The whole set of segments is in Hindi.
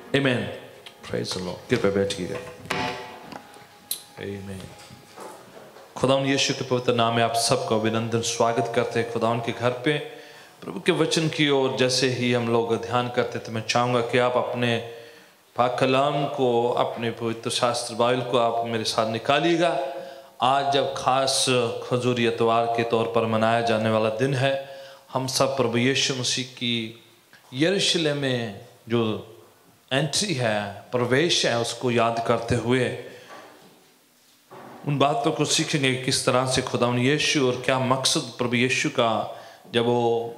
Amen. Praise the Lord. कृपया बैठिए। Amen. खुदावन यीशु के पवित्र नाम में आप सबका अभिनंदन स्वागत करते हैं खुदावन के घर पे प्रभु के वचन की ओर। जैसे ही हम लोग ध्यान करते तो मैं चाहूँगा कि आप अपने पाक कलाम को, अपने पवित्र शास्त्र बाइबल को आप मेरे साथ निकालिएगा। आज जब खास खजूरी इतवार के तौर पर मनाया जाने वाला दिन है, हम सब प्रभु यीशु मसीह की यरूशलेम में जो एंट्री है, प्रवेश है, उसको याद करते हुए उन बातों को सीखेंगे किस तरह से खुदावन यीशु और क्या मकसद प्रभु यीशु का जब वो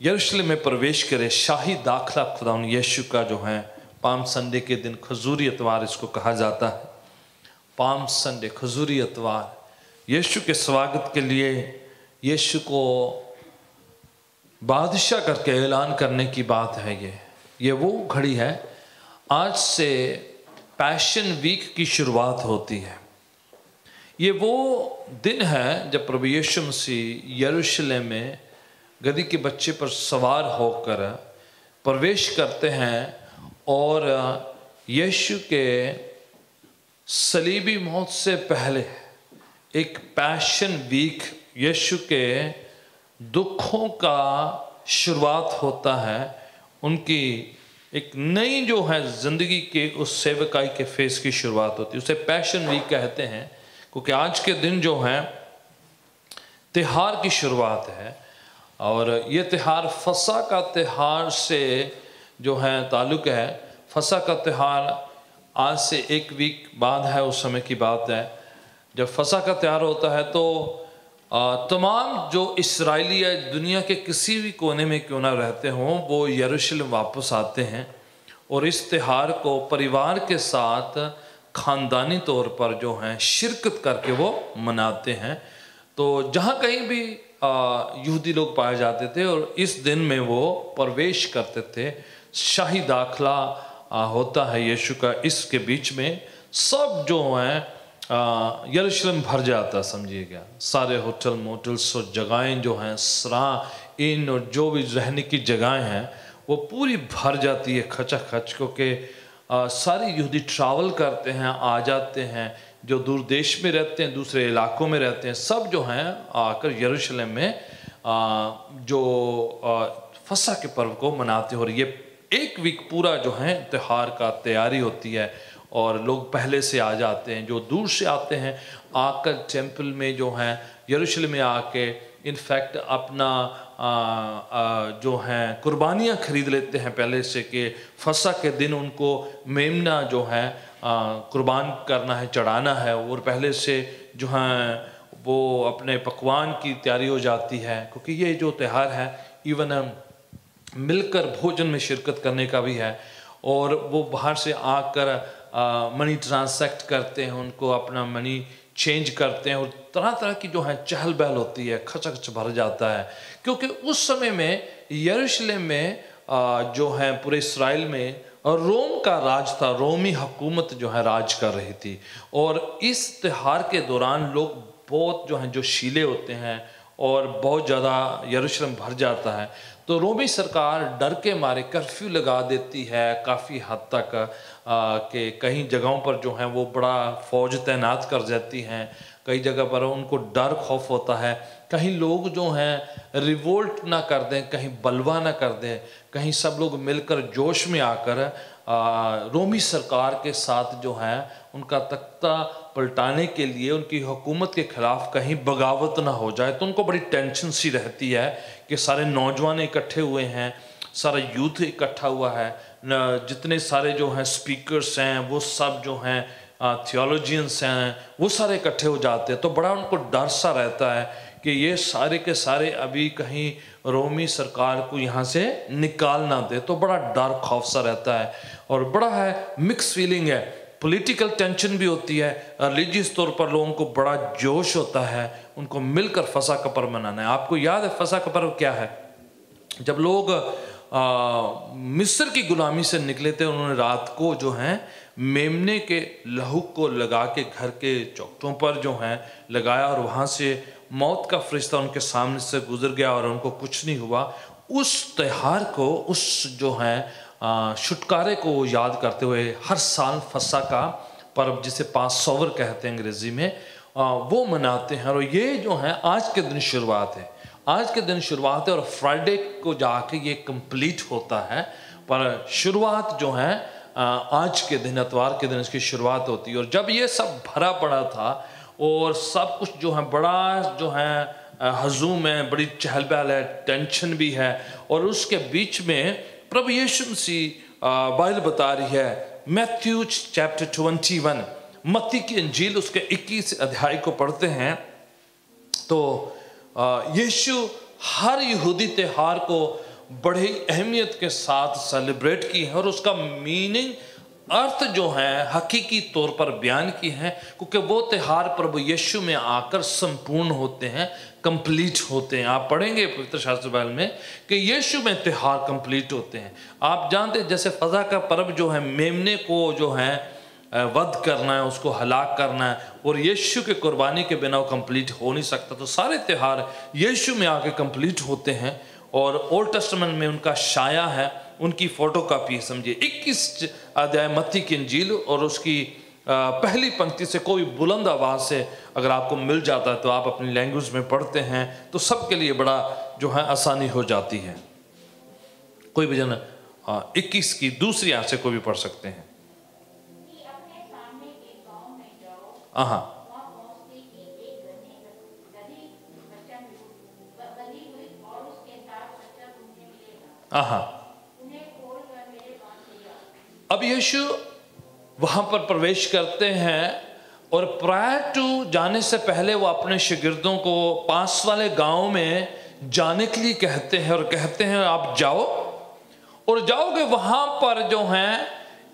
यरूशलेम में प्रवेश करे, शाही दाखला खुदावन यीशु का जो है पाम संडे के दिन खजूरी इतवार इसको कहा जाता है। पाम संडे, खजूरी इतवार, यीशु के स्वागत के लिए यीशु को बादशाह करके ऐलान करने की बात है। ये वो घड़ी है, आज से पैशन वीक की शुरुआत होती है। ये वो दिन है जब प्रभु यीशु मसीह यरूशलेम में गधी के बच्चे पर सवार होकर प्रवेश करते हैं और यीशु के सलीबी मौत से पहले एक पैशन वीक, यीशु के दुखों का शुरुआत होता है। उनकी एक नई जो है ज़िंदगी के उस सेवकाई के फेस की शुरुआत होती है। उसे पैशन वीक कहते हैं क्योंकि आज के दिन जो है त्योहार की शुरुआत है और ये त्योहार फसह का त्योहार से जो है ताल्लुक़ है। फसह का त्योहार आज से एक वीक बाद है, उस समय की बात है। जब फसह का त्योहार होता है तो तमाम जो इस्राएली या दुनिया के किसी भी कोने में क्यों ना रहते हों, वो यरूशलेम वापस आते हैं और इस त्योहार को परिवार के साथ ख़ानदानी तौर पर जो हैं शिरकत करके वो मनाते हैं। तो जहाँ कहीं भी यहूदी लोग पाए जाते थे और इस दिन में वो प्रवेश करते थे, शाही दाखला होता है यीशु का। इसके बीच में सब जो हैं यरूशलेम भर जाता, समझिएगा। सारे होटल मोटल्स और जगहें जो हैं, सराह इन और जो भी रहने की जगहें हैं वो पूरी भर जाती है खचाखच, क्योंकि सारे यहूदी ट्रैवल करते हैं, आ जाते हैं। जो दूर देश में रहते हैं, दूसरे इलाकों में रहते हैं, सब जो हैं आकर यरूशलेम में जो फसह के पर्व को मनाते हैं। और ये एक वीक पूरा जो है त्योहार का तैयारी होती है और लोग पहले से आ जाते हैं। जो दूर से आते हैं आकर टेम्पल में जो हैं यरूशलेम में आके इनफैक्ट अपना जो हैं कुर्बानियाँ खरीद लेते हैं पहले से कि फसह के दिन उनको मेमना जो है कुर्बान करना है, चढ़ाना है। और पहले से जो हैं वो अपने पकवान की तैयारी हो जाती है, क्योंकि ये जो त्यौहार है इवन मिलकर भोजन में शिरकत करने का भी है। और वो बाहर से आकर मनी ट्रांसैक्ट करते हैं, उनको अपना मनी चेंज करते हैं और तरह तरह की जो है चहल पहल होती है, खचखच भर जाता है। क्योंकि उस समय में यरूशलेम में जो है पूरे इस्राएल में रोम का राज था, रोमी हुकूमत जो है राज कर रही थी। और इस त्यौहार के दौरान लोग बहुत जो हैं जोशीले होते हैं और बहुत ज़्यादा यरूशलेम भर जाता है। तो रोमी सरकार डर के मारे कर्फ्यू लगा देती है काफ़ी हद तक कि कहीं जगहों पर जो है वो बड़ा फ़ौज तैनात कर जाती हैं। कई जगह पर उनको डर खौफ होता है, कहीं लोग जो हैं रिवोल्ट ना कर दें, कहीं बलवा ना कर दें, कहीं सब लोग मिलकर जोश में आकर रोमी सरकार के साथ जो है उनका तख्ता पलटाने के लिए, उनकी हुकूमत के ख़िलाफ़ कहीं बगावत ना हो जाए। तो उनको बड़ी टेंशन सी रहती है कि सारे नौजवान इकट्ठे हुए हैं, सारा यूथ इकट्ठा हुआ है, जितने सारे जो हैं स्पीकर्स हैं वो सब जो हैं थियोलॉजियंस हैं वो सारे इकट्ठे हो जाते हैं। तो बड़ा उनको डर सा रहता है कि ये सारे के सारे अभी कहीं रोमी सरकार को यहाँ से निकाल ना दे। तो बड़ा डर खौफ सा रहता है और बड़ा है मिक्स फीलिंग है। पॉलिटिकल टेंशन भी होती है, रिलीजियस तौर पर लोगों को बड़ा जोश होता है, उनको मिलकर फसह का पर्व मनाना है। आपको याद है फसह का पर्व क्या है? जब लोग मिस्र की गुलामी से निकले थे, उन्होंने रात को जो है मेमने के लहू को लगा के घर के चौखटों पर जो है लगाया और वहाँ से मौत का फरिश्ता उनके सामने से गुजर गया और उनको कुछ नहीं हुआ। उस त्यौहार को, उस जो है छुटकारे को याद करते हुए हर साल फसह का पर्व, जिसे पासओवर कहते हैं अंग्रेजी में, वो मनाते हैं। और ये जो है आज के दिन शुरुआत है, आज के दिन शुरुआत है और फ्राइडे को जाके ये कंप्लीट होता है। पर शुरुआत जो है आज के दिन, इतवार के दिन इसकी शुरुआत होती है। और जब ये सब भरा पड़ा था और सब कुछ जो है बड़ा जो है हजूम है, बड़ी चहल पहल है, टेंशन भी है, और उसके बीच में प्रभु यीशु मसीह बाइबल बता रही है, मैथ्यू चैप्टर 21, मत्ती की इंजील उसके 21 अध्याय को पढ़ते हैं तो यीशु हर यहूदी त्योहार को बड़ी अहमियत के साथ सेलिब्रेट की है और उसका मीनिंग, अर्थ जो है हकीकी तौर पर बयान की है, क्योंकि वो त्योहार प्रभु यीशु में आकर संपूर्ण होते हैं, कंप्लीट होते हैं। आप पढ़ेंगे पवित्र शास्त्र बाइबल में कि यीशु में त्योहार कंप्लीट होते हैं। आप जानते हैं जैसे फसह का पर्व जो है मेमने को जो है वध करना है, उसको हलाक करना है, और यीशु के कुर्बानी के बिना वो कंप्लीट हो नहीं सकता। तो सारे त्योहार यीशु में आके कंप्लीट होते हैं और ओल्ड टेस्टामेंट में उनका शाया है, उनकी फोटोकॉपी समझिए। 21 अध्याय मत्ती की इंजील और उसकी पहली पंक्ति से कोई बुलंद आवाज से अगर आपको मिल जाता है तो आप अपनी लैंग्वेज में पढ़ते हैं तो सबके लिए बड़ा जो है आसानी हो जाती है। कोई भी जन 21 की दूसरी आयत से कोई भी पढ़ सकते हैं। हाँ, अब यीशु वहां पर प्रवेश करते हैं और प्रायर टू जाने से पहले वो अपने शागिर्दों को पास वाले गांव में जाने के लिए कहते हैं और कहते हैं आप जाओ और जाओगे वहां पर जो है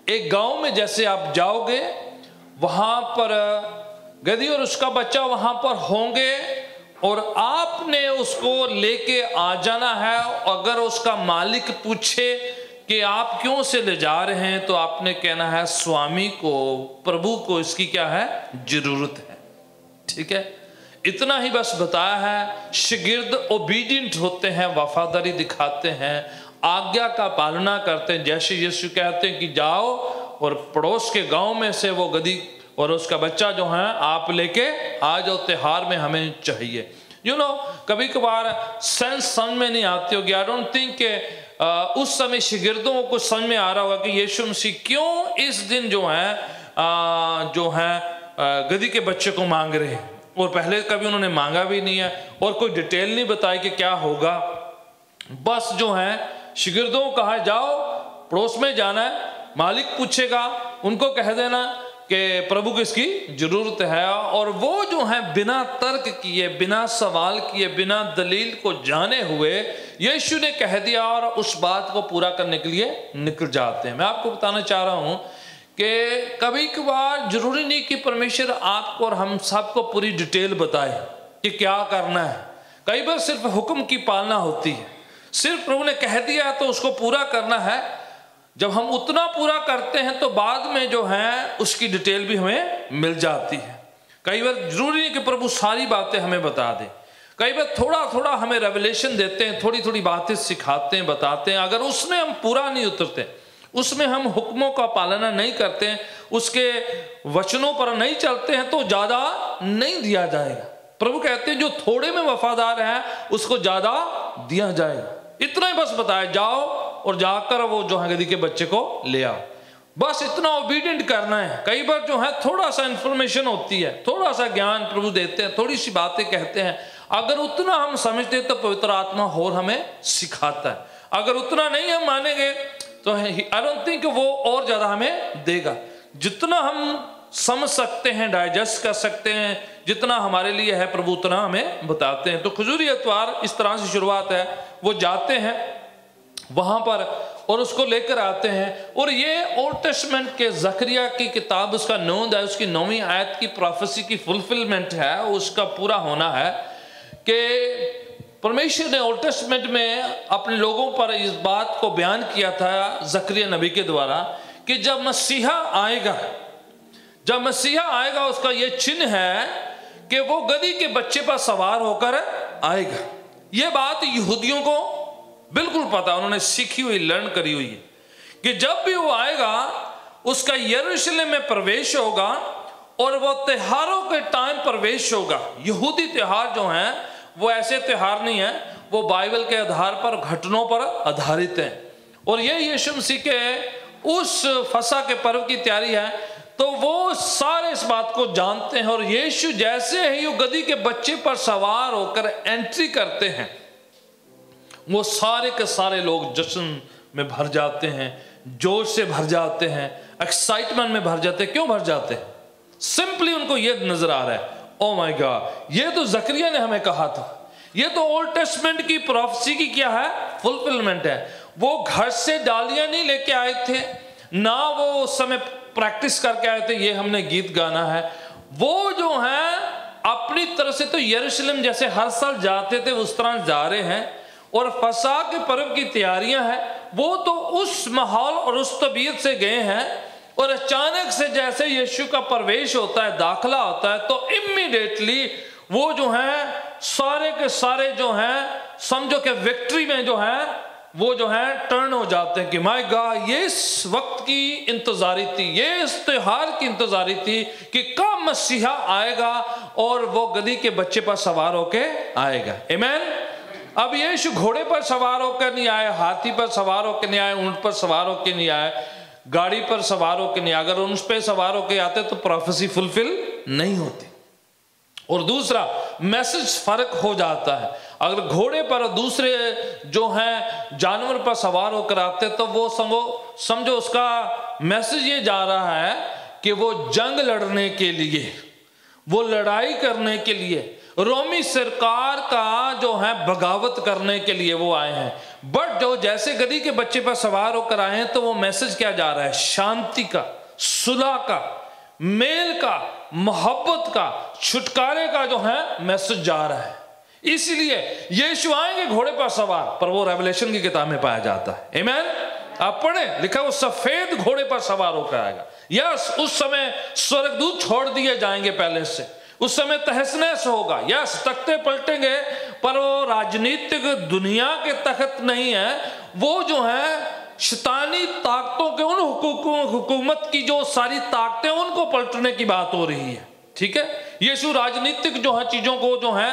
एक गांव में जैसे आप जाओगे वहां पर गधी और उसका बच्चा वहां पर होंगे और आपने उसको लेके आ जाना है। अगर उसका मालिक पूछे कि आप क्यों से ले जा रहे हैं तो आपने कहना है स्वामी को, प्रभु को इसकी क्या है जरूरत है। ठीक है, इतना ही बस बताया है। शागिर्द ओबीडिएंट होते हैं, वफादारी दिखाते हैं, आज्ञा का पालना करते हैं। जैसे यीशु कहते हैं कि जाओ और पड़ोस के गांव में से वो गधी और उसका बच्चा जो है आप लेके आ जाओ, त्योहार में हमें चाहिए। कभी कबार सेंस समझ में नहीं आती होगी। आई डोंट थिंक के उस समय शागिर्दों को कुछ समझ में आ रहा होगा कि यीशु मसीह क्यों इस दिन जो है गधी के बच्चे को मांग रहे हैं, और पहले कभी उन्होंने मांगा भी नहीं है और कोई डिटेल नहीं बताई कि क्या होगा। बस जो है शागिर्दों को कहा जाओ पड़ोस में जाना है, मालिक पूछेगा उनको कह देना कि प्रभु को इसकी जरूरत है। और वो जो है बिना तर्क किए, बिना सवाल किए, बिना दलील को जाने हुए यीशु ने कह दिया और उस बात को पूरा करने के लिए निकल जाते हैं। मैं आपको बताना चाह रहा हूं कि कभी कभार जरूरी नहीं कि परमेश्वर आपको और हम सबको पूरी डिटेल बताए कि क्या करना है। कई बार सिर्फ हुक्म की पालना होती है, सिर्फ प्रभु ने कह दिया है तो उसको पूरा करना है। जब हम उतना पूरा करते हैं तो बाद में जो है उसकी डिटेल भी हमें मिल जाती है। कई बार जरूरी नहीं कि प्रभु सारी बातें हमें बता दे, कई बार थोड़ा थोड़ा हमें रेवलेशन देते हैं, थोड़ी थोड़ी बातें सिखाते हैं, बताते हैं। अगर उसमें हम पूरा नहीं उतरते, उसमें हम हुक्मों का पालना नहीं करते हैं, उसके वचनों पर नहीं चलते हैं तो ज्यादा नहीं दिया जाएगा। प्रभु कहते हैं जो थोड़े में वफादार है उसको ज्यादा दिया जाएगा। इतना ही बस बताया, जाओ और जाकर वो जो है गधी के बच्चे को ले आओ। बस इतना ओबीडिएंट करना है। कई बार जो है थोड़ा सा इंफॉर्मेशन होती है, थोड़ा सा ज्ञान प्रभु देते हैं, थोड़ी सी बातें कहते हैं। अगर उतना हम समझते हैं तो पवित्र आत्मा और हमें सिखाता है। अगर उतना नहीं हम मानेंगे तो आई डोंट थिंक वो और ज्यादा हमें देगा। जितना हम समझ सकते हैं, डाइजेस्ट कर सकते हैं, जितना हमारे लिए है प्रभु उतना हमें बताते हैं। तो खजूरी इतवार इस तरह से शुरुआत है। वो जाते हैं वहां पर और उसको लेकर आते हैं। और ये ओल्ड टेस्टामेंट के जकरिया की किताब, उसका 9 अध्याय उसकी 9वीं आयत की प्रोफेसी की फुलफिलमेंट है, उसका पूरा होना है कि परमेश्वर ने ओल्ड टेस्टामेंट में अपने लोगों पर इस बात को बयान किया था जकरिया नबी के द्वारा कि जब मसीहा आएगा, जब मसीहा आएगा उसका ये चिन्ह है कि वो गधी के बच्चे पर सवार होकर आएगा। ये बात यहूदियों को बिल्कुल पता, उन्होंने सीखी हुई, लर्न करी हुई है कि जब भी वो आएगा उसका यरूशलेम में प्रवेश होगा और वो त्योहारों के टाइम प्रवेश होगा। यहूदी त्योहार जो हैं वो ऐसे त्योहार नहीं है, वो बाइबल के आधार पर, घटनाओं पर आधारित हैं। और ये यीशु मसीह के उस फसह के पर्व की तैयारी है। तो वो सारे इस बात को जानते हैं और यीशु जैसे ही वो गधी के बच्चे पर सवार होकर एंट्री करते हैं, वो सारे के सारे लोग जश्न में भर जाते हैं, जोश से भर जाते हैं, एक्साइटमेंट में भर जाते हैं। क्यों भर जाते हैं? सिंपली उनको ये नजर आ रहा है, ओ माय गॉड, ये तो जकरिया ने हमें कहा था, ये तो ओल्ड टेस्टमेंट की प्रोफेसी की क्या है, फुलफिलमेंट है। वो घर से डालियां नहीं लेके आए थे, ना वो उस समय प्रैक्टिस करके आए थे ये हमने गीत गाना है। वो जो है अपनी तरफ से तो यरूशलेम जैसे हर साल जाते थे उस तरह जा रहे हैं, और फसह के पर्व की तैयारियां हैं, वो तो उस माहौल और उस तबीयत से गए हैं। और अचानक से जैसे यीशु का प्रवेश होता है, दाखला होता है, तो इमीडिएटली वो जो है सारे के सारे जो हैं समझो कि विक्ट्री में जो है वो जो है टर्न हो जाते हैं कि माय गॉड, ये इस वक्त की इंतजारी थी, ये इस त्योहार की इंतजारी थी कि कब मसीहा आएगा और वो गधी के बच्चे पर सवार होके आएगा। आमीन। अब यीशु घोड़े पर सवार होकर नहीं आए, हाथी पर सवार होकर नहीं आए, ऊंट पर सवार होकर नहीं आए, गाड़ी पर सवार होकर नहीं। अगर उन पे सवार होकर आते तो प्रोफेसी फुलफिल नहीं होती। और दूसरा मैसेज फर्क हो जाता है। अगर घोड़े पर दूसरे जो हैं जानवर पर सवार होकर आते तो वो समझो उसका मैसेज ये जा रहा है कि वो जंग लड़ने के लिए, वो लड़ाई करने के लिए, रोमी सरकार का जो है बगावत करने के लिए वो आए हैं। बट जो जैसे गधी के बच्चे पर सवार होकर आए हैं तो वो मैसेज क्या जा रहा है, शांति का, सुलह का, मेल का, मोहब्बत का, छुटकारे का जो है मैसेज जा रहा है। इसलिए यीशु आएंगे घोड़े पर सवार, पर वो रेवलेशन की किताब में पाया जाता है। आमीन। आप पढ़े, लिखा वो सफेद घोड़े पर सवार होकर आएगा। यस, उस समय स्वर्गदूत छोड़ दिए जाएंगे पहले से, उस समय तहस नहस होगा। यस, तख्ते पलटेंगे, पर वो राजनीतिक दुनिया के तख्त नहीं है, वो जो है शैतानी ताकतों के उन हुकूमत की जो सारी ताकतें उनको पलटने की बात हो रही है। ठीक है, यीशु राजनीतिक जो है चीजों को जो है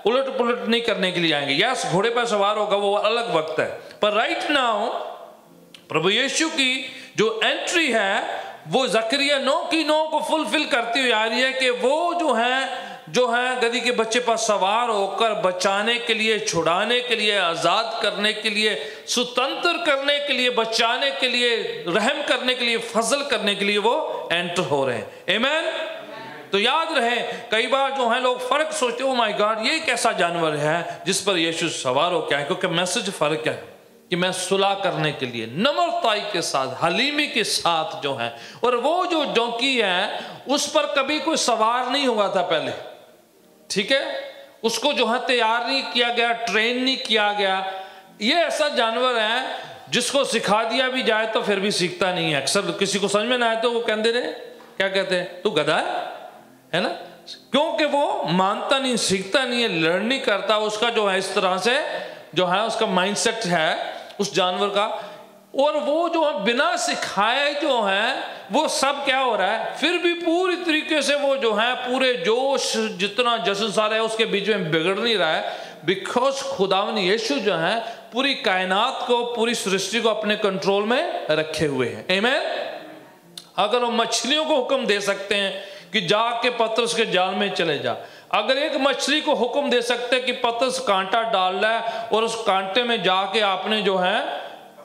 उलट पुलट नहीं करने के लिए आएंगे। यस, घोड़े पर सवार होगा, वो अलग वक्त है। पर राइट नाउ प्रभु यीशु की जो एंट्री है वो जकरिया 9 की 9 को फुलफिल करती हुई आ रही है कि वो जो है गधी के बच्चे पर सवार होकर बचाने के लिए, छुड़ाने के लिए, आजाद करने के लिए, स्वतंत्र करने के लिए, बचाने के लिए, रहम करने के लिए, फजल करने के लिए वो एंटर हो रहे हैं। आमीन। तो याद रहे, कई बार जो है लोग फर्क सोचते, ओ माय गॉड, ये कैसा जानवर है जिस पर यीशु सवार हो क्या है, क्योंकि मैसेज फर्क है कि मैं सुलह करने के लिए नम्रताई के साथ, हलीमी के साथ जो है। और वो जो डोंकी है उस पर कभी कोई सवार नहीं हुआ था पहले। ठीक है, उसको जो है तैयार नहीं किया गया, ट्रेन नहीं किया गया। ये ऐसा जानवर है जिसको सिखा दिया भी जाए तो फिर भी सीखता नहीं है। अक्सर किसी को समझ में ना आए तो वो कहते रहे, क्या कहते हैं, तू गधा है ना, क्योंकि वो मानता नहीं, सीखता नहीं है, लर्न नहीं करता। उसका जो है इस तरह से जो है उसका माइंडसेट है उस जानवर का। और वो जो है बिना सिखाए जो है वो सब क्या हो रहा है, फिर भी पूरी तरीके से वो जो है पूरे जोश जितना जश्न सारा है उसके बीच में बिगड़ नहीं रहा है, बिकॉज खुदावन यीशु जो है पूरी कायनात को, पूरी सृष्टि को अपने कंट्रोल में रखे हुए हैं। आमीन। अगर वो मछलियों को हुक्म दे सकते हैं कि जाके पतरस के जाल में चले जा, अगर एक मछली को हुक्म दे सकते कि पतरस कांटा डाल रहा है और उस कांटे में जाके आपने जो है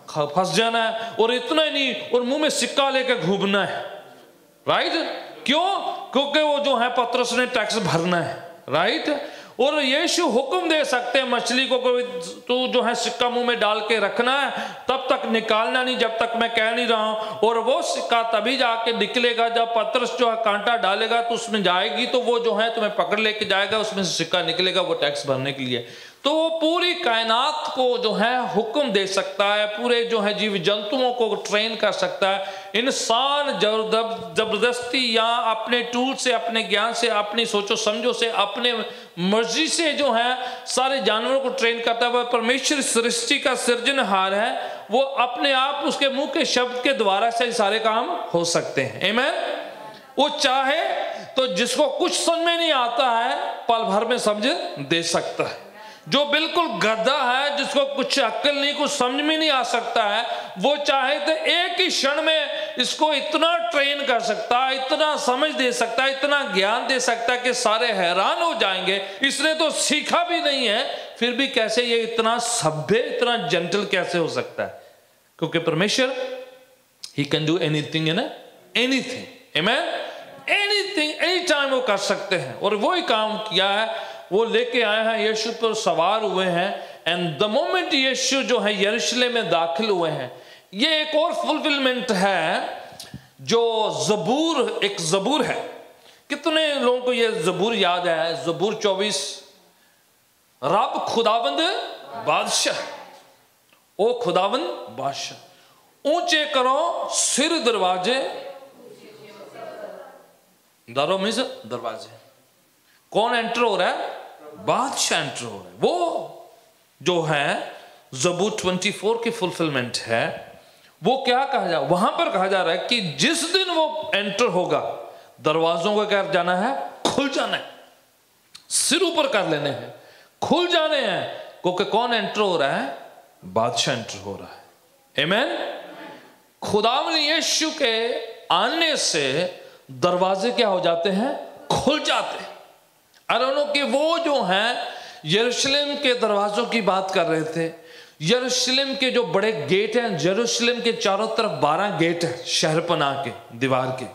फंस जाना है, और इतना ही नहीं, और मुंह में सिक्का लेके घूमना है। राइट, क्यों? क्योंकि वो जो है पतरस ने टैक्स भरना है। राइट, और यीशु हुक्म दे सकते हैं मछली को, तू जो है सिक्का मुंह में डाल के रखना है, तब तक निकालना नहीं जब तक मैं कह नहीं रहा हूं। और वो सिक्का तभी जाके निकलेगा जब पतरस जो है कांटा डालेगा तो उसमें जाएगी, तो वो जो है तुम्हें पकड़ लेके जाएगा, उसमें से सिक्का निकलेगा, वो टैक्स भरने के लिए। तो वो पूरी कायनात को जो है हुक्म दे सकता है, पूरे जो है जीव जंतुओं को ट्रेन कर सकता है। इंसान जबरदस्ती या अपने टूल से, अपने ज्ञान से, अपनी सोचो समझो से, अपने मर्जी से जो है सारे जानवरों को ट्रेन करता है। परमेश्वर सृष्टि का सृजनहार है, वो अपने आप उसके मुंह के शब्द के द्वारा से सारे काम हो सकते हैं। आमीन। वो चाहे तो जिसको कुछ समझ में नहीं आता है पल भर में समझ दे सकता है। जो बिल्कुल गधा है, जिसको कुछ अक्ल नहीं, कुछ समझ में नहीं आ सकता है, वो चाहे तो एक ही क्षण में इसको इतना ट्रेन कर सकता है, इतना समझ दे सकता है, इतना ज्ञान दे सकता है कि सारे हैरान हो जाएंगे। इसने तो सीखा भी नहीं है, फिर भी कैसे ये इतना सभ्य, इतना जेंटल कैसे हो सकता है? क्योंकि परमेश्वर he can do anything in anything. आमीन। एनीथिंग, एनी टाइम वो कर सकते हैं। और वो ही काम किया है, वो लेके आए हैं, यीशु पर सवार हुए हैं। एंड द मोमेंट यीशु जो है यरूशलेम में दाखिल हुए हैं, ये एक और फुलफिलमेंट है जो ज़बूर, एक ज़बूर है। कितने लोगों को ये ज़बूर याद है? ज़बूर 24, रब खुदावंद बादशाह, ओ खुदावंद बादशाह, ऊंचे करो सिर दरवाजे, दरो में दरवाजे। कौन एंटर हो रहा है? बादशाह एंटर हो रहा है। वो जो है ज़बूर 24 की फुलफिलमेंट है। वो क्या कहा जा, वहां पर कहा जा रहा है कि जिस दिन वो एंटर होगा, दरवाजों को क्या जाना है? खुल जाना है। सिर ऊपर कर लेने हैं, खुल जाने हैं। क्योंकि कौन एंटर हो रहा है? बादशाह एंटर हो रहा है। आमीन। खुदावंद यीशु के आने से दरवाजे क्या हो जाते हैं? खुल जाते हैं। अरोनो कि वो जो हैं यरूशलेम के दरवाजों की बात कर रहे थे। यरूशलेम के जो बड़े गेट हैं, यरूशलेम के चारों तरफ 12 गेट हैं, शहरपनाह के, दीवार के,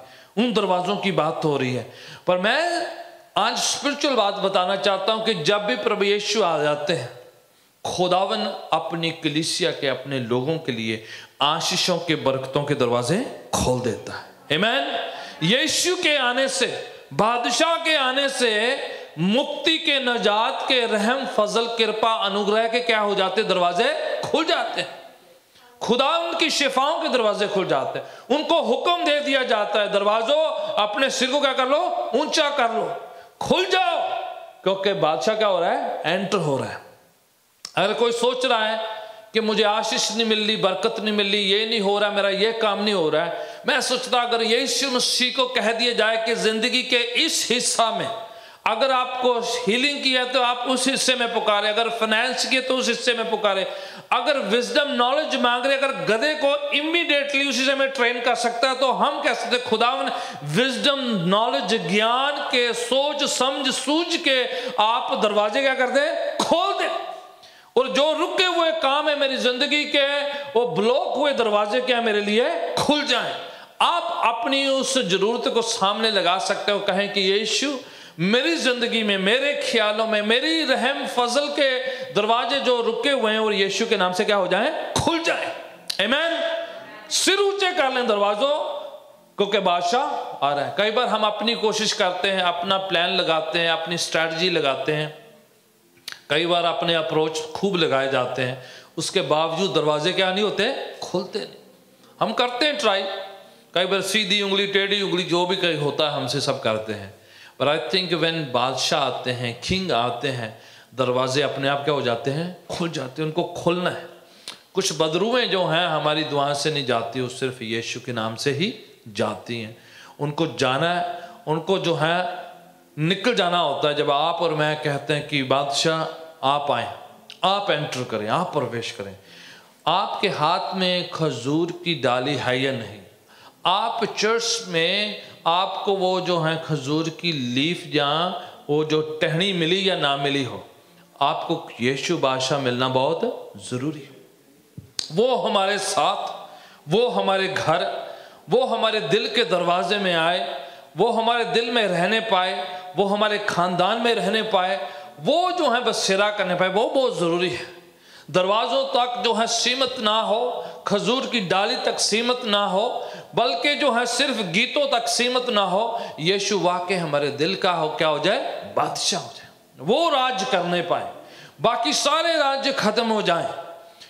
उन दरवाजों की बात हो रही है। पर मैं आज स्पिरिचुअल बात बताना चाहता हूं कि जब भी प्रभु यीशु आ जाते हैं, खुदावन अपनी कलीसिया के, अपने लोगों के लिए आशीषों के, बरकतों के दरवाजे खोल देता है। आमीन। यीशु के आने से, बादशाह के आने से मुक्ति के, नजात के, रहम, फजल, कृपा, अनुग्रह के क्या हो जाते? दरवाजे खुल जाते हैं। खुदा उनकी शिफाओं के दरवाजे खुल जाते हैं। उनको हुक्म दे दिया जाता है, दरवाजों अपने सिर को क्या कर लो? ऊंचा कर लो, खुल जाओ, क्योंकि बादशाह क्या हो रहा है? एंटर हो रहा है। अगर कोई सोच रहा है कि मुझे आशीष नहीं मिल रही, बरकत नहीं मिल रही, ये नहीं हो रहा, मेरा ये काम नहीं हो रहा है, मैं सोचता अगर यीशु मसीह को कह दिया जाए कि जिंदगी के इस हिस्सा में अगर आपको हीलिंग की है तो आप उस हिस्से में पुकारे, अगर फाइनेंस की है तो उस हिस्से में पुकारे, अगर विजडम नॉलेज मांग रहे, अगर गधे को इमीडिएटली उसी समय ट्रेन कर सकता है तो हम कह सकते खुदावन विजडम नॉलेज, ज्ञान के, सोच समझ सूझ के आप दरवाजे क्या कर दे? खोल दे। और जो रुके हुए काम है मेरी जिंदगी के, वो ब्लॉक हुए दरवाजे क्या मेरे लिए खुल जाएं। आप अपनी उस जरूरत को सामने लगा सकते हो, कहें कि यीशु मेरी जिंदगी में, मेरे ख्यालों में, मेरी रहम फजल के दरवाजे जो रुके हुए हैं और यीशु के नाम से क्या हो जाएं? खुल जाएं। आमीन। सिर ऊंचे कर लें दरवाजों, क्योंकि बादशाह आ रहा है। कई बार हम अपनी कोशिश करते हैं, अपना प्लान लगाते हैं, अपनी स्ट्रैटेजी लगाते हैं, कई बार अपने अप्रोच खूब लगाए जाते हैं, उसके बावजूद दरवाजे क्या नहीं होते? खुलते नहीं। हम करते हैं ट्राई, कई बार सीधी उंगली, टेढ़ी उंगली, जो भी कहीं होता है हमसे सब करते हैं। पर आई थिंक व्हेन बादशाह आते हैं, किंग आते हैं, दरवाजे अपने आप क्या हो जाते हैं? खुल जाते हैं। उनको खोलना है। कुछ बदरूएं जो हैं हमारी दुआ से नहीं जाती, वो सिर्फ यीशु के नाम से ही जाती हैं। उनको जाना है, उनको जो है निकल जाना होता है जब आप और मैं कहते हैं कि बादशाह आप आए, आप एंटर करें, आप प्रवेश करें। आपके हाथ में खजूर की डाली है या नहीं? आप चर्च में आपको वो जो है खजूर की लीफ या वो जो टहनी मिली या ना मिली हो, आपको यीशु बादशाह मिलना बहुत जरूरी है। वो हमारे साथ, वो हमारे घर, वो हमारे दिल के दरवाजे में आए, वो हमारे दिल में रहने पाए, वो हमारे खानदान में रहने पाए, वो जो है बसेरा करने पाए, वो बहुत जरूरी है। दरवाजों तक जो है सीमित ना हो, खजूर की डाली तक सीमित ना हो, बल्कि जो है सिर्फ गीतों तक सीमित ना हो। यीशु वाकई हमारे दिल का हो, क्या हो जाए? बादशाह हो जाए, वो राज करने पाए, बाकी सारे राज्य खत्म हो जाएं।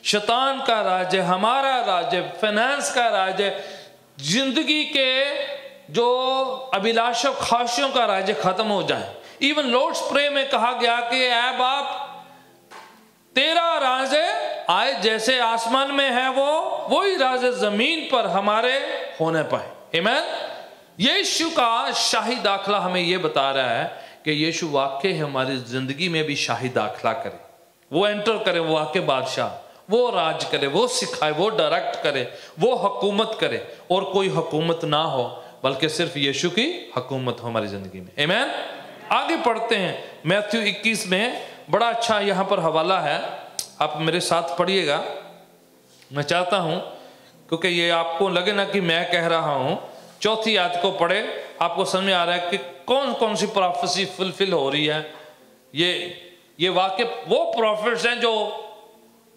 शैतान का राज्य, हमारा राज्य, फाइनेंस का राज्य, जिंदगी के जो अभिलाषा ख्वाहिशों का राज्य खत्म हो जाए। इवन लॉर्ड्स प्रे में कहा गया कि ऐ बाप, तेरा राज्य आए जैसे आसमान में है वो ही राज जमीन पर हमारे होने पाए। आमीन। यीशु का शाही दाखला हमें ये बता रहा है कि यीशु वाकई हमारी जिंदगी में भी शाही दाखला करे, वो एंटर करे, वो आके बादशाह, वो राज करे, वो सिखाए, वो डायरेक्ट करे, वो हुकूमत करे, और कोई हुकूमत ना हो बल्कि सिर्फ यीशु की हुकूमत हो हमारी जिंदगी में। आमीन। आगे पढ़ते हैं मैथ्यू 21 में, बड़ा अच्छा यहाँ पर हवाला है, आप मेरे साथ पढ़िएगा। मैं चाहता हूँ क्योंकि ये आपको लगे ना कि मैं कह रहा हूँ, 4 आयत को पढ़े, आपको समझ में आ रहा है कि कौन कौन सी प्रोफेसी फुलफिल हो रही है। ये वाक्य वो प्रॉफिट्स हैं जो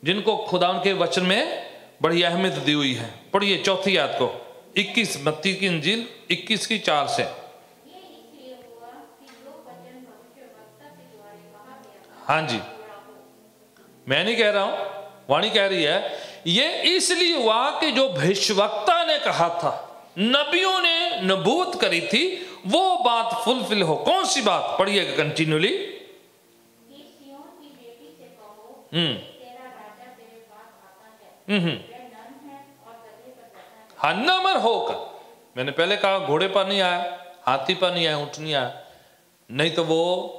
जिनको खुदा के वचन में बड़ी अहमियत दी हुई है। पढ़िए 4 आयत को, 21 मत्ती की इंजील 21 की 4 से। हाँ जी, मैं नहीं कह रहा हूं, वाणी कह रही है, ये इसलिए हुआ कि जो भविष्यवक्ता ने कहा था, नबियों ने नबूवत करी थी, वो बात फुलफिल हो। कौन सी बात? पढ़िएगा कंटिन्यूली। हाँ, नम्र होकर, मैंने पहले कहा घोड़े पर नहीं आया, हाथी पर नहीं आया, ऊंट नहीं आया, नहीं तो वो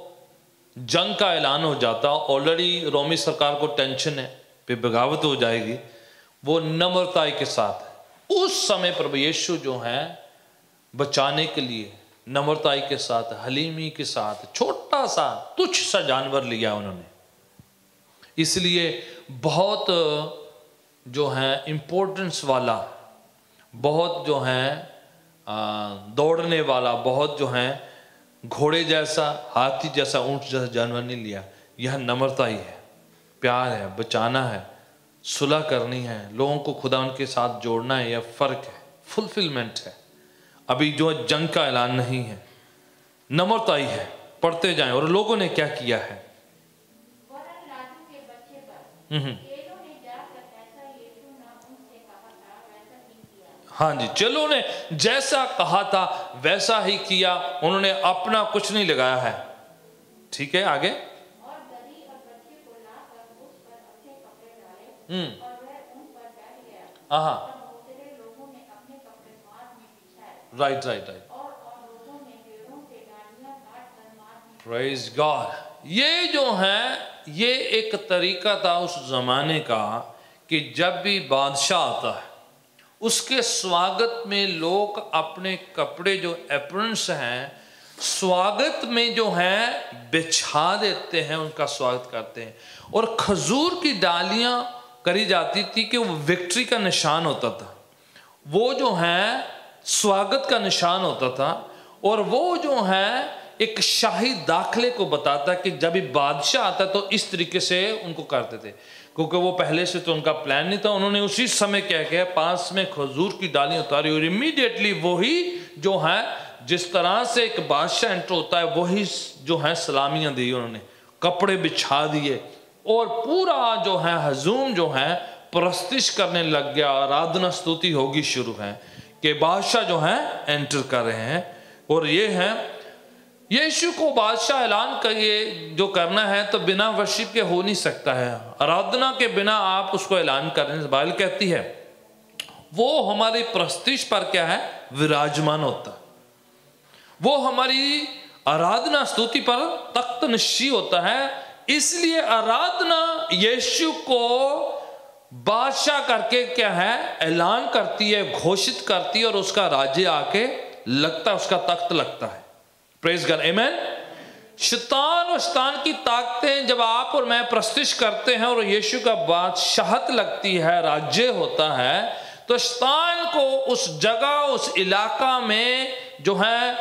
जंग का ऐलान हो जाता। ऑलरेडी रोमी सरकार को टेंशन है कि बगावत हो जाएगी। वो नम्रताई के साथ है। उस समय प्रभु यीशु जो है बचाने के लिए नम्रताई के साथ, हलीमी के साथ, छोटा सा तुच्छ सा जानवर लिया उन्होंने। इसलिए बहुत जो है इंपॉर्टेंस वाला, बहुत जो है दौड़ने वाला, बहुत जो है घोड़े जैसा, हाथी जैसा, ऊंट जैसा जानवर नहीं लिया। यह नम्रता ही है, प्यार है, बचाना है, सुलह करनी है, लोगों को खुदा उनके साथ जोड़ना है। यह फर्क है, फुलफिलमेंट है। अभी जो जंग का ऐलान नहीं है, नम्रता ही है। पढ़ते जाएं। और लोगों ने क्या किया है? हाँ जी, चलो ने जैसा कहा था वैसा ही किया, उन्होंने अपना कुछ नहीं लगाया है। ठीक है, आगे। और गदही और बच्चे को लाकर उस पर अपने कपड़े डाले और वह उन पर बैठ गया। और दूसरे लोगों ने अपने कपड़े मार्ग में बिछाए। Right right right. और लोगों ने पेड़ों से डालियां काटकर मार्ग में। Praise God. ये जो है, ये एक तरीका था उस जमाने का कि जब भी बादशाह आता है उसके स्वागत में लोग अपने कपड़े जो एप्रन्स हैं, स्वागत में जो है बिछा देते हैं, उनका स्वागत करते हैं। और खजूर की डालियां करी जाती थी कि वो विक्ट्री का निशान होता था, वो जो है स्वागत का निशान होता था। और वो जो है एक शाही दाखले को बताता कि जब भी बादशाह आता तो इस तरीके से उनको करते थे, क्योंकि वो पहले से तो उनका प्लान नहीं था। उन्होंने उसी समय क्या किया, पास में खजूर की डालियां उतारी और इमीडिएटली वही जो है, जिस तरह से एक बादशाह एंटर होता है, वही जो है सलामियां दी उन्होंने, कपड़े बिछा दिए और पूरा जो है हजूम जो है प्रस्तिश करने लग गया। आराधना स्तुति होगी शुरू है कि बादशाह जो है एंटर कर रहे हैं। और ये है यीशु को बादशाह ऐलान करिए जो करना है, तो बिना वर्शिप के हो नहीं सकता है। आराधना के बिना आप उसको ऐलान करने, बाइबल कहती है वो हमारी प्रस्तिश पर क्या है, विराजमान होता है। वो हमारी आराधना स्तुति पर तख्त नशी होता है। इसलिए आराधना यीशु को बादशाह करके क्या है, ऐलान करती है, घोषित करती है, और उसका राज्य आके लगता है, उसका तख्त लगता है। प्रेज गॉड, आमेन। शैतान और शैतान की ताकतें जब आप और मैं प्रस्तिश करते हैं और यीशु का बादशाहत लगती है, राज्य होता है, तो शैतान को उस जगह, उस इलाका में जो है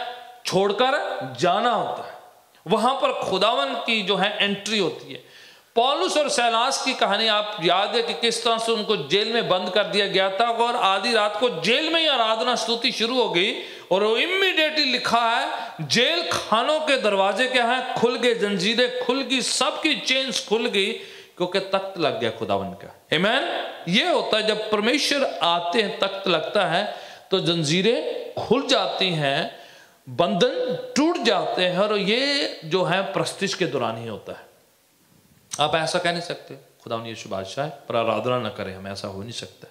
छोड़कर जाना होता है। वहां पर खुदावन की जो है एंट्री होती है। पौलुस और सैलास की कहानी आप याद है कि किस तरह से उनको जेल में बंद कर दिया गया था, और आधी रात को जेल में ही आराधना स्तुति शुरू हो गई। और वो इमीडिएटली लिखा है जेल खानों के दरवाजे क्या है, खुल गए, जंजीरें खुल गई, सबकी चेन्स खुल गई, क्योंकि तख्त लग गया खुदावन का। आमीन। ये होता है जब परमेश्वर आते हैं, तख्त लगता है तो जंजीरें खुल जाती हैं, बंधन टूट जाते हैं। और ये जो है प्रस्तिश के दौरान ही होता है। आप ऐसा कह नहीं सकते खुदा यीशु बादशाह है, पर आराधना न करें हम, ऐसा हो नहीं सकता।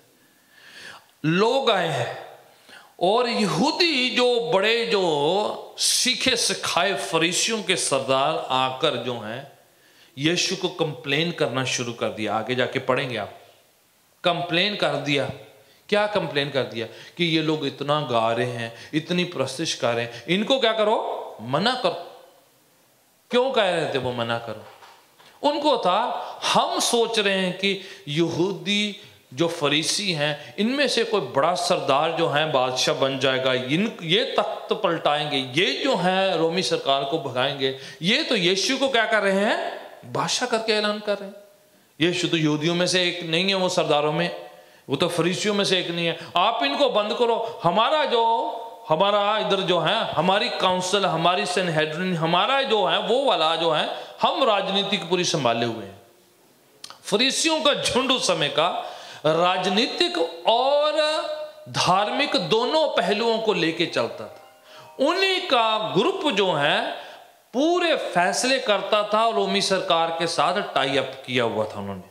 लोग आए हैं और यहूदी जो बड़े जो सीखे सिखाए फरीसियों के सरदार आकर जो हैं यीशु को कंप्लेन करना शुरू कर दिया। आगे जाके पढ़ेंगे आप, कंप्लेन कर दिया। क्या कंप्लेन कर दिया? कि ये लोग इतना गा रहे हैं, इतनी प्रस्तिश कर रहे हैं, इनको क्या करो, मना करो। क्यों कह रहे थे वो मना करो? उनको था, हम सोच रहे हैं कि यहूदी जो फरीसी हैं इनमें से कोई बड़ा सरदार जो है बादशाह बन जाएगा, ये तख्त पलटाएंगे, ये जो है रोमी सरकार को भगाएंगे। ये तो यीशु को क्या कर रहे हैं, बादशाह करके ऐलान कर रहे हैं। यीशु तो यहूदियों में से एक नहीं है, वो सरदारों में, वो तो फरीसियों में से एक नहीं है। आप इनको बंद करो, हमारा इधर जो है, हमारी काउंसिल, हमारी सनहेड्रिन, हमारा जो है वो वाला जो है, हम राजनीति की पूरी संभाले हुए हैं। फरीसियों का झुंड उस समय का राजनीतिक और धार्मिक दोनों पहलुओं को लेके चलता था। उन्हीं का ग्रुप जो है पूरे फैसले करता था, रोमी सरकार के साथ टाई अप किया हुआ था उन्होंने।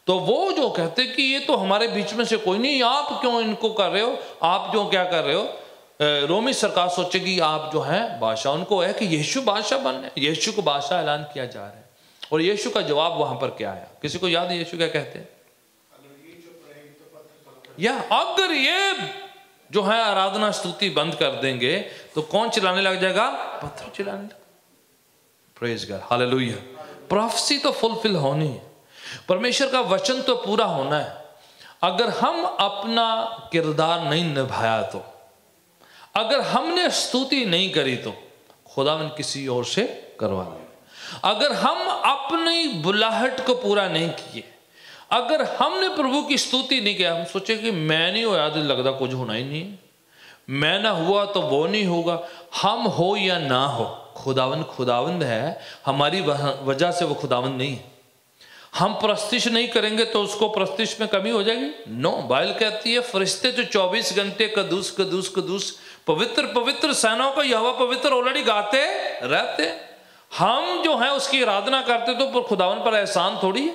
तो वो जो कहते कि ये तो हमारे बीच में से कोई नहीं, आप क्यों इनको कर रहे हो, आप जो क्या कर रहे हो, रोमी सरकार सोचेगी आप जो है बादशाह। उनको है कि यीशु बादशाह बनना है, यीशु को बादशाह ऐलान किया जा रहा है। और यीशु का जवाब वहां पर क्या आया, किसी को याद है यीशु क्या कहते हैं? या अगर ये जो है आराधना स्तुति बंद कर देंगे तो कौन चिल्लाने लग जाएगा? पत्थर चिल्लाने लग। Praise God, hallelujah. प्रोफेसी तो फुलफिल होनी है, परमेश्वर का वचन तो पूरा होना है। अगर हम अपना किरदार नहीं निभाया तो, अगर हमने स्तुति नहीं करी तो खुदावन किसी और से करवा ले। अगर हम अपनी बुलाहट को पूरा नहीं किए, अगर हमने प्रभु की स्तुति नहीं किया, हम सोचे कि मैं नहीं होया तो लगता कुछ होना ही नहीं है, मैं ना हुआ तो वो नहीं होगा। हम हो या ना हो, खुदावंद खुदावंद है, हमारी वजह से वो खुदावंद नहीं है। हम प्रस्तिश नहीं करेंगे तो उसको प्रस्तिश में कमी हो जाएगी? नो। बाइबल कहती है फरिश्ते तो 24 घंटे कदूस कदूस कदूस, पवित्र पवित्र सेनाओं का यहोवा पवित्र ऑलरेडी गाते रहते। हम जो है उसकी आराधना करते तो खुदावन पर एहसान थोड़ी है।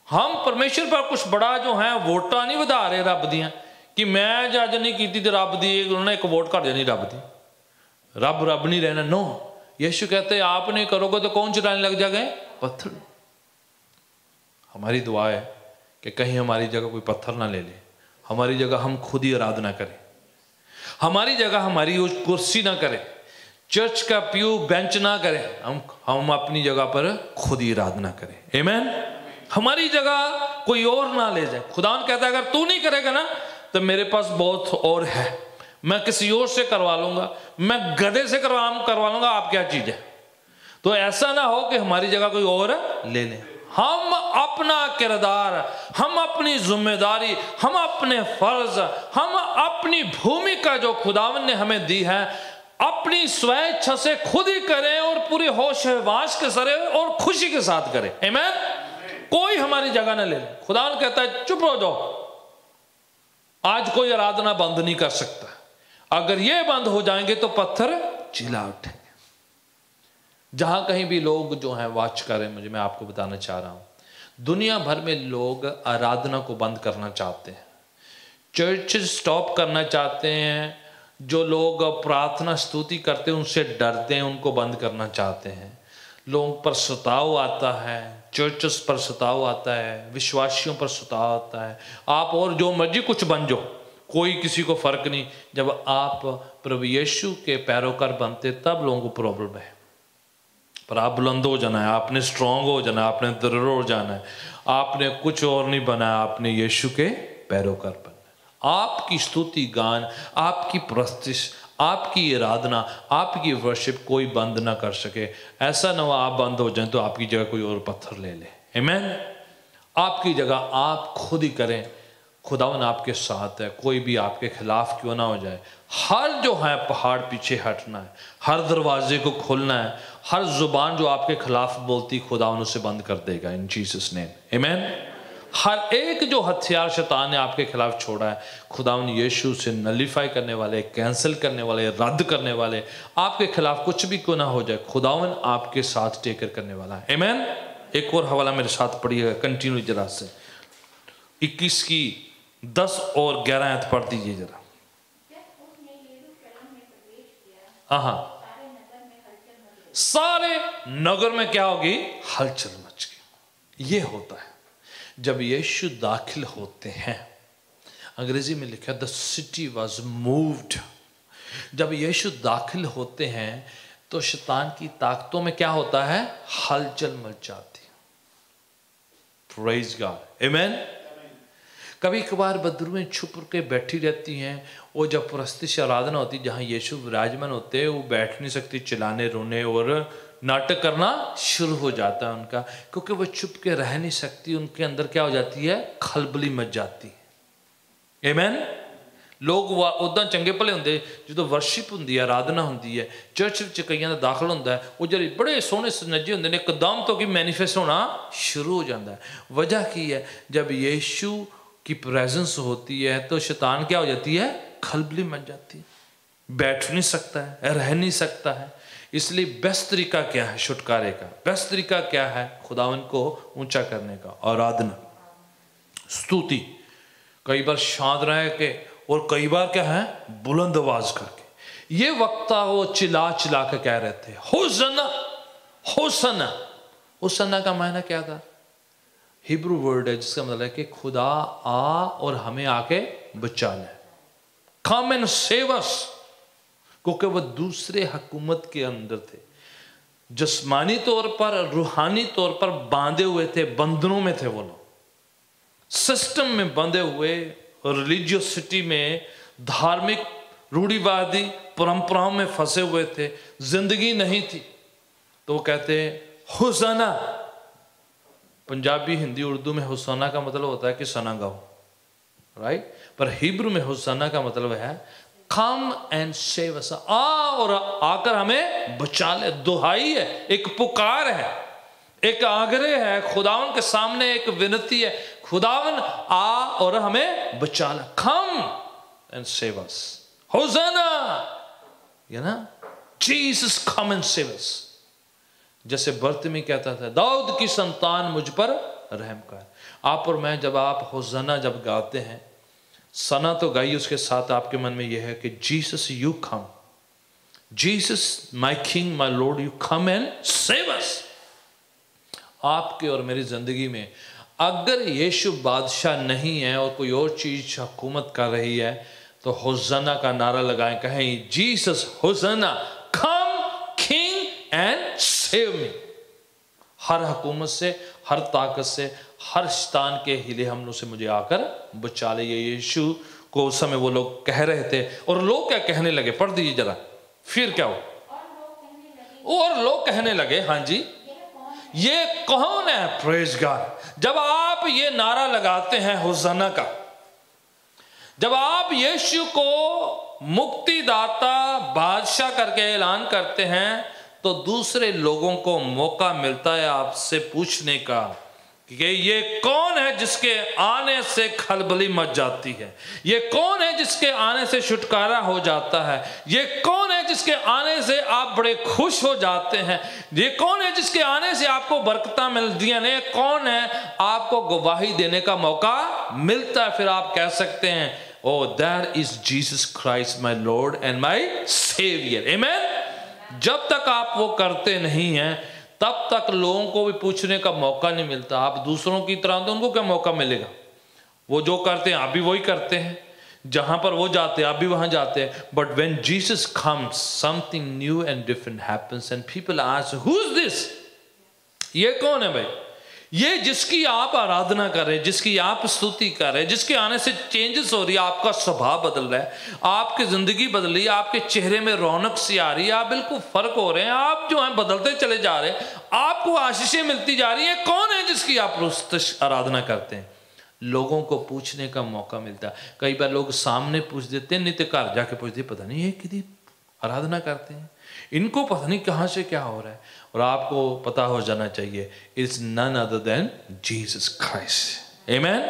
हम परमेश्वर पर कुछ बड़ा जो है वोटा नहीं बधा रहे रब दियां कि मैं जज नहीं की तो रब दी, उन्होंने एक वोट कर देनी रब दी, रब रब नहीं रहना। नो, यीशु कहते आप नहीं करोगे तो कौन चिल्लाने लग जाएंगे? पत्थर। हमारी दुआ है कि कहीं हमारी जगह कोई पत्थर ना ले ले, हमारी जगह हम खुद ही आराधना करें, हमारी जगह हमारी उस कुर्सी ना करें, चर्च का प्यू बेंच ना करें, हम अपनी जगह पर खुद ही आराधना करें। आमीन। हमारी जगह कोई और ना ले जाए। खुदावन कहता है अगर तू नहीं करेगा ना तो मेरे पास बहुत और है, मैं किसी और से करवा लूंगा, मैं गधे से करवा लूंगा, आप क्या चीज है। तो ऐसा ना हो कि हमारी जगह कोई और ले ले। हम अपना किरदार, हम अपनी जिम्मेदारी, हम अपने फर्ज, हम अपनी भूमिका जो खुदावन ने हमें दी है अपनी स्वेच्छा से खुद ही करें और पूरी होश हवास के साथ और खुशी के साथ करें। आमीन। कोई हमारी जगह न ले। खुदावन कहता है चुप हो जाओ, आज कोई आराधना बंद नहीं कर सकता। अगर ये बंद हो जाएंगे तो पत्थर चिल्ला उठेंगे। जहां कहीं भी लोग जो है वाच करें, मैं आपको बताना चाह रहा हूं, दुनिया भर में लोग आराधना को बंद करना चाहते हैं, चर्च स्टॉप करना चाहते हैं। जो लोग प्रार्थना स्तुति करते हैं उनसे डरते हैं, उनको बंद करना चाहते हैं। लोगों पर सताव आता है, चर्चेस पर सताव आता है, विश्वासियों पर सताव आता है। आप और जो मर्जी कुछ बन जाओ, कोई किसी को फर्क नहीं। जब आप प्रभु यीशु के पैरोकार बनते तब लोगों को प्रॉब्लम है। पर आप बुलंद हो जाना है, आपने स्ट्रांग हो जाना है, आपने दृढ़ हो जाना है, आपने कुछ और नहीं बनाया, आपने यीशु के पैरोकार बनना है। आपकी स्तुति गान, आपकी प्रस्तिश, आपकी आराधना, आपकी वर्शिप कोई बंद ना कर सके। ऐसा ना हो आप बंद हो जाए तो आपकी जगह कोई और पत्थर ले ले। आमीन। आपकी जगह आप खुद ही करें। खुदावन आपके साथ है, कोई भी आपके खिलाफ क्यों ना हो जाए। हर जो है पहाड़ पीछे हटना है, हर दरवाजे को खोलना है, हर जुबान जो आपके खिलाफ बोलती खुदावन उसे बंद कर देगा इन जीसस नेम। आमीन। हर एक जो हथियार शैतान ने आपके खिलाफ छोड़ा है, खुदावन यीशु से नलीफाई करने वाले, कैंसिल करने वाले, रद्द करने वाले, आपके खिलाफ कुछ भी क्यों ना हो जाए, खुदावन आपके साथ टेकर करने वाला है। आमीन। एक और हवाला मेरे साथ पढ़िएगा, कंटिन्यू जरा से 21 की 10 और 11 आयत पढ़ दीजिए जरा। हाँ, सारे नगर में क्या होगी? हलचल मच गई। ये होता है जब यीशु दाखिल होते हैं। अंग्रेजी में लिखा द सिटी वॉज मूव्ड। जब यीशु दाखिल होते हैं तो शैतान की ताकतों में क्या होता है? हलचल मच जाती है। प्रेज गॉड, आमेन। कभी कभार बदरुएं छुप के बैठी रहती हैं। वो जब प्रस्तिश आराधना होती, जहाँ यीशु विराजमान होते हैं, वो बैठ नहीं सकती, चिल्लाने रोने और नाटक करना शुरू हो जाता है उनका, क्योंकि वो चुप के रह नहीं सकती। उनके अंदर क्या हो जाती है? खलबली मच जाती है। आमेन। लोग उदा चंगे भले होंगे, जो वर्शिप होंगी, आराधना होंगी है, चर्च विच कईयां दा दाखिल होंदा है, वो जो बड़े सोहने सनजे होंगे ने, एकदम तो कि मैनीफेस्ट होना शुरू हो जाता है। वजह की है? जब यीशु की प्रेजेंस होती है तो शैतान क्या हो जाती है? खलबली मच जाती है, बैठ नहीं सकता है, रह नहीं सकता है। इसलिए बेस्ट तरीका क्या है छुटकारे का? बेस्ट तरीका क्या है खुदावन को ऊंचा करने का? आराधना, स्तुति। कई बार शांत रह के और कई बार क्या है? बुलंद आवाज करके। ये वक्ता वो चिल्ला चिल्ला के कह रहे थे होसन्ना होसन्ना। होसन्ना का मायना क्या था? हिब्रू वर्ड है जिसका मतलब है कि खुदा आ और हमें आके बचा ले, कम एंड सेव अस। क्योंकि वह दूसरे हुकूमत के अंदर थे, जिस्मानी तौर पर, रूहानी तौर पर बांधे हुए थे, बंधनों में थे। वो लोग सिस्टम में बंधे हुए, रिलीजियसिटी में, धार्मिक रूढ़िवादी परंपराओं में फंसे हुए थे, जिंदगी नहीं थी। तो वो कहते हैं हुसैना। पंजाबी, हिंदी, उर्दू में हुसैना का मतलब होता है कि सना गाओ, राइट। पर हिब्रू में हुसैना का मतलब है कम एंड सेव अस, आ और आकर हमें बचा ले। दुहाई है, एक पुकार है, एक आग्रह है, खुदावन के सामने एक विनती है, खुदावन आ और हमें बचा ले, कम एंड सेव अस, होसाना, ये ना, Jesus come and save us. जैसे बर्तिमी कहता था, दाऊद की संतान मुझ पर रहम कर। आप और मैं जब आप होसाना जब गाते हैं, सना तो गाइए, उसके साथ आपके मन में यह है कि Jesus you come, Jesus my king my Lord, you come and save us. आपके और मेरी जिंदगी में अगर यीशु बादशाह नहीं है और कोई और चीज हुकूमत कर रही है, तो होसाना का नारा लगाएं, कहें Jesus hosanna, come king and save me. हर हुकूमत से, हर ताकत से, हर शैतान के हिले हमलों से मुझे आकर बचा ले। ये यीशु को उस समय वो लोग कह रहे थे। और लोग क्या कहने लगे? पढ़ दीजिए जरा, फिर क्या हो? और लोग कहने लगे, हाँ जी, ये कौन है? Praise God. जब आप ये नारा लगाते हैं होसाना का, जब आप यीशु को मुक्तिदाता, बादशाह करके ऐलान करते हैं, तो दूसरे लोगों को मौका मिलता है आपसे पूछने का कि ये कौन है जिसके आने से खलबली मच जाती है? ये कौन है जिसके आने से छुटकारा हो जाता है? ये कौन है जिसके आने से आप बड़े खुश हो जाते हैं? ये कौन है जिसके आने से आपको बरकतां मिलती हैं? ये कौन है आपको गवाही देने का मौका मिलता है? फिर आप कह सकते हैं, oh that is Jesus Christ my lord and my saviour. Amen. जब तक आप वो करते नहीं हैं, तब तक लोगों को भी पूछने का मौका नहीं मिलता। आप दूसरों की तरह, तो उनको क्या मौका मिलेगा? वो जो करते हैं आप भी वही करते हैं, जहां पर वो जाते हैं आप भी वहां जाते हैं। But when Jesus comes, something new and different happens and people ask, who is this? ये कौन है भाई? ये जिसकी आप आराधना कर रहे हैं, जिसकी आप स्तुति कर रहे हैं, जिसके आने से चेंजेस हो रही है, आपका स्वभाव बदल रहा है, आपकी जिंदगी बदल रही है, आपके चेहरे में रौनक सी आ रही है, आप बिल्कुल फर्क हो रहे हैं, आप जो हैं बदलते चले जा रहे हैं, आपको आशीषें मिलती जा रही है। कौन है जिसकी आप आराधना करते हैं? लोगों को पूछने का मौका मिलता है। कई बार लोग सामने पूछ देते हैं, नहीं तो घर जाके पूछते, पता नहीं ये कितनी आराधना करते हैं, इनको पता नहीं कहां से क्या हो रहा है। और आपको पता हो जाना चाहिए, it's none other than Jesus Christ. Amen.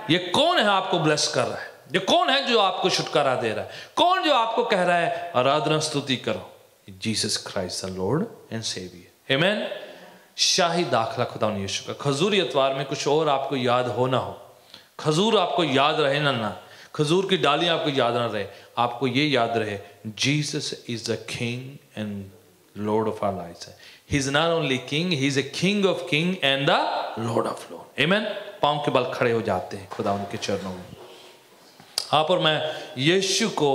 ये कौन है आपको ब्लेस कर रहा है? ये कौन है जो आपको छुटकारा दे रहा है? कौन जो आपको कह रहा है आराधना स्तुति करो? Jesus Christ the lord and saviour. Amen. शाही दाखिला खुदा यीशु का। खजूरी इतवार में कुछ और आपको याद हो ना हो, खजूर आपको याद रहे ना, खजूर की डाली आपको याद ना रहे, आपको ये याद रहे Jesus is the king and lord of our lives. He is not only king, he is a king of king and the lord of lord. आमीन। पांव के बल खड़े हो जाते हैं खुदा उनके चरणों में। आप और मैं यीशु को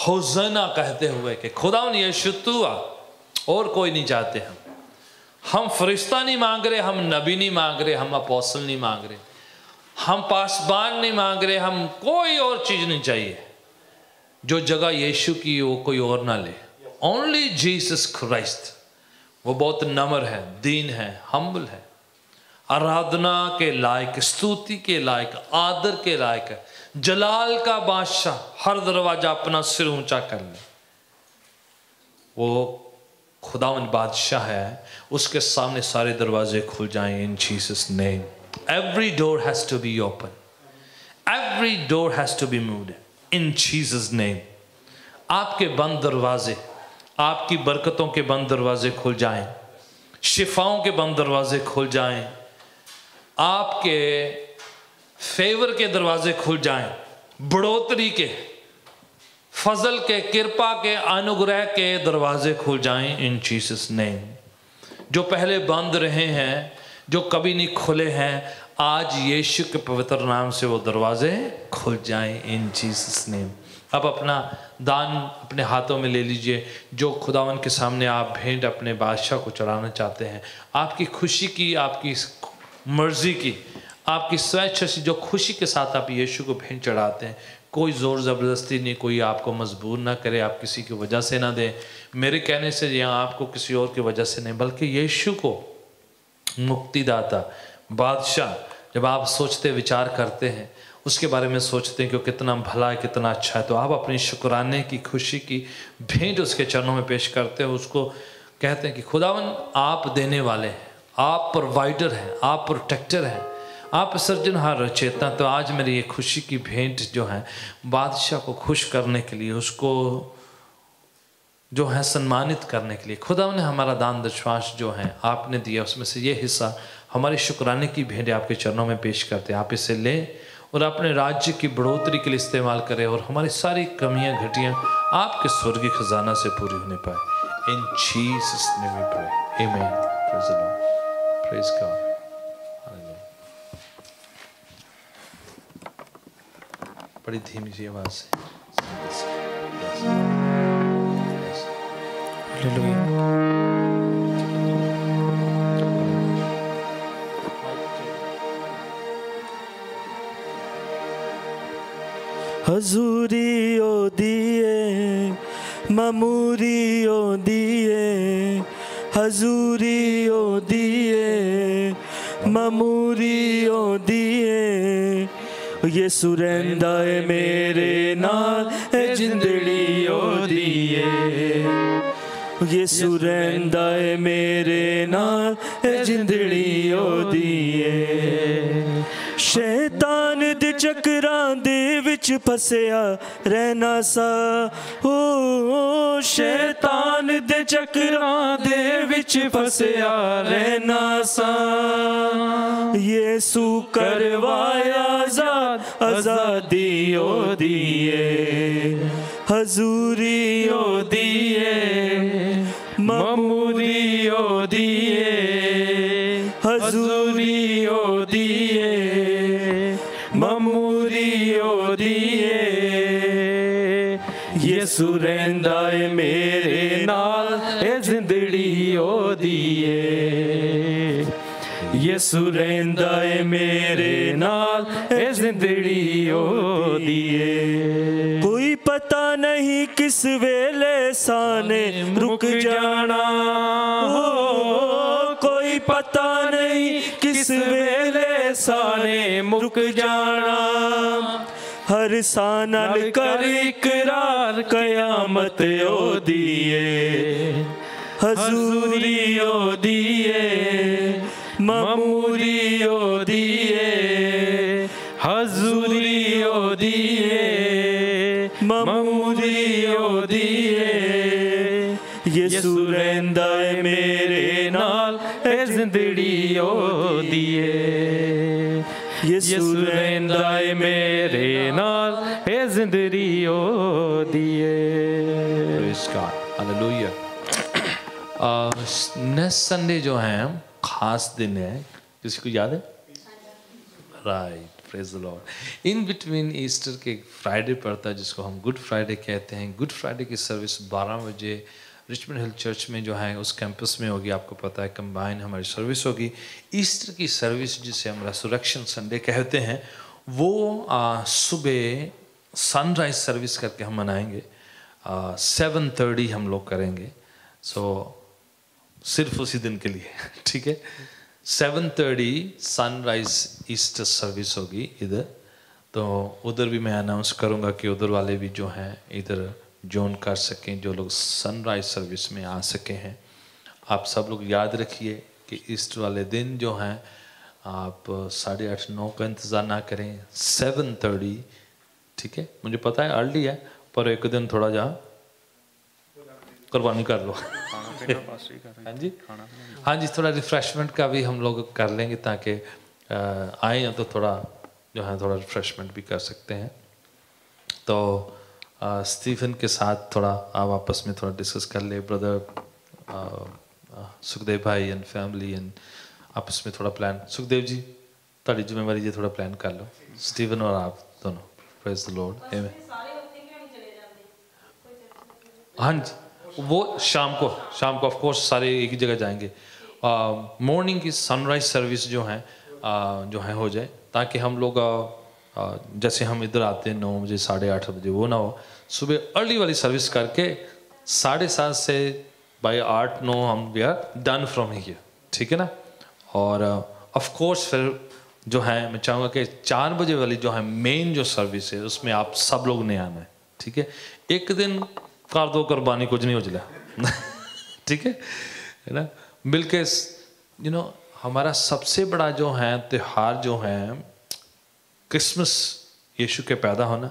होज़ना कहते हुए कि खुदा यीशु तू आ, और कोई नहीं चाहते हम फरिश्ता नहीं मांग रहे, हम नबी नहीं मांग रहे, हम अपोस्टल नहीं मांग रहे, हम पासबान नहीं मांग रहे, हम कोई और चीज नहीं चाहिए। जो जगह यीशु की वो कोई और ना ले, ओनली जीसस क्राइस्ट। वो बहुत नम्र है, दीन है, हम्बल है, आराधना के लायक, स्तुति के लायक, आदर के लायक है, जलाल का बादशाह। हर दरवाजा अपना सिर ऊंचा कर ले, वो खुदावंद बादशाह है, उसके सामने सारे दरवाजे खुल जाएं इन Jesus name. Every door has to be open. Every door has to be moved in Jesus name. आपके बंद दरवाजे, आपकी बरकतों के बंद दरवाजे खुल जाएं, शिफाओं के बंद दरवाजे खुल जाएं, आपके फेवर के दरवाजे खुल जाएं, बढ़ोतरी के, फजल के, कृपा के, अनुग्रह के दरवाजे खुल जाएं इन जीसस नेम। जो पहले बंद रहे हैं, जो कभी नहीं खुले हैं, आज यीशु के पवित्र नाम से वो दरवाजे खुल जाएं इन जीसस नेम। अब अपना दान अपने हाथों में ले लीजिए। जो खुदावन के सामने आप भेंट अपने बादशाह को चढ़ाना चाहते हैं, आपकी खुशी की, आपकी मर्जी की, आपकी स्वेच्छा से जो खुशी के साथ आप यीशु को भेंट चढ़ाते हैं, कोई ज़ोर ज़बरदस्ती नहीं, कोई आपको मजबूर ना करे, आप किसी की वजह से ना दें, मेरे कहने से या आपको किसी और की वजह से नहीं, बल्कि यीशु को मुक्तिदाता बादशाह जब आप सोचते विचार करते हैं, उसके बारे में सोचते हैं कि वो कितना भला है, कितना अच्छा है, तो आप अपनी शुक्राने की, खुशी की भेंट उसके चरणों में पेश करते हैं। उसको कहते हैं कि खुदावन आप देने वाले हैं, आप प्रोवाइडर हैं, आप प्रोटेक्टर हैं, आप सृजनहार रचेता। तो आज मेरी ये खुशी की भेंट जो है बादशाह को खुश करने के लिए, उसको जो है सम्मानित करने के लिए, खुदा ने हमारा दान दशवांश जो है आपने दिया, उसमें से ये हिस्सा हमारी शुक्राने की भेंट आपके चरणों में पेश करते हैं। आप इसे लें और अपने राज्य की बढ़ोतरी के लिए इस्तेमाल करें, और हमारी सारी कमियां घटियां आपके स्वर्गीय खजाना से पूरी होने पाए। In Jesus name we pray, amen. Praise the lord, praise God. बड़ी धीमी सी आवाज से हजूरी ओ दिए, ममूरी ओ दिए, हजूरी ओ दिए, ममूरी ओ दिए, ये सुरेंदा है मेरे नाल जिंदड़ी ओ दिए, ये सुरेंदा है मेरे नाल जिंदड़ी ओ दिए। शैतान दे चक्रां दे विच फसिया रहना सा, ओ शैतान दे चक्रां दे विच फसिया रहना सा, यीशु करवाया आजाद, आजादी ओ दिए, हजूरी ओ दिए, ममूरी ओ दिए, हजूरी ओ दिए, ममूरी ओ दिए, ये सुरेंदा है मेरे नाल ए जिंदड़ी ओ दिए, ये सुरेंदा है मेरे नाल ए जिंदड़ी ओ दिए। कोई पता नहीं किस वेले साने रुक जाना, हो कोई पता नहीं किस वेले साने मुक जाना, हर सानल कर इकरार कयामत ओ दिए, हजूरी ओ दिए, ममूरी ओ दिए, हजूरी ओ दिए, ममूरी ओ दिए, ਯਿਸੂ ਰਹਿੰਦਾ ਏ ਮੇਰੇ ਨਾਲ ਇਹ ਜ਼ਿੰਦੜੀ ਉਹ ਦੀਏ ਯਿਸੂ ਰਹਿੰਦਾ ਏ ਮੇਰੇ ਨਾਲ ਇਹ ਜ਼ਿੰਦੜੀ ਉਹ ਦੀਏ Praise God. Hallelujah. Next Sunday जो है खास दिन है, किसी को याद है? Right, praise the Lord. In between Easter के फ्राइडे पड़ता है जिसको हम गुड फ्राइडे कहते हैं। गुड फ्राइडे की सर्विस 12 बजे रिचमंड हिल चर्च में जो है उस कैंपस में होगी। आपको पता है कंबाइन हमारी सर्विस होगी। ईस्टर की सर्विस जिसे हम रेसुरेक्शन संडे कहते हैं वो सुबह सनराइज सर्विस करके हम मनाएंगे। 7:30 हम लोग करेंगे। सो सिर्फ उसी दिन के लिए, ठीक है। 7:30 सनराइज ईस्टर सर्विस होगी इधर। तो उधर भी मैं अनाउंस करूँगा कि उधर वाले भी जो हैं इधर ज्वाइन कर सकें, जो लोग सनराइज सर्विस में आ सके हैं। आप सब लोग याद रखिए कि ईस्टर वाले दिन जो हैं आप 8:30-9 का इंतज़ार ना करें, 7:30, ठीक है। मुझे पता है अर्ली है पर एक दिन थोड़ा जा कुर्बानी कर लो। हाँ जी, हाँ जी, थोड़ा रिफ्रेशमेंट का भी हम लोग कर लेंगे ताकि आए तो थोड़ा जो है थोड़ा रिफ्रेशमेंट भी कर सकते हैं। तो स्टीफन के साथ थोड़ा आप आपस में थोड़ा डिस्कस कर ले, ब्रदर सुखदेव भाई एंड फैमिली एंड आपस में थोड़ा प्लान। सुखदेव जी ताड़ी जिम्मेवारी जी थोड़ा प्लान कर लो, स्टीफन और आप दोनों। Praise the Lord. आमीन। हाँ जी, वो शाम को ऑफ कोर्स सारे एक ही जगह जाएंगे। मॉर्निंग की सनराइज सर्विस जो है हो जाए ताकि हम लोग जैसे हम इधर आते हैं 9 बजे 8:30 बजे, वो ना हो। सुबह अर्ली वाली सर्विस करके 7:30 से बाय 8-9 हम we are done from here, ठीक है ना। और ऑफ कोर्स फिर जो है मैं चाहूँगा कि 4 बजे वाली जो है मेन जो सर्विस है उसमें आप सब लोग ने आना है, ठीक है। एक दिन कर दो कुर्बानी, कुछ नहीं हो चला ठीक है ना। मिलके हमारा सबसे बड़ा जो है त्योहार जो है क्रिसमस, यीशु के पैदा होना।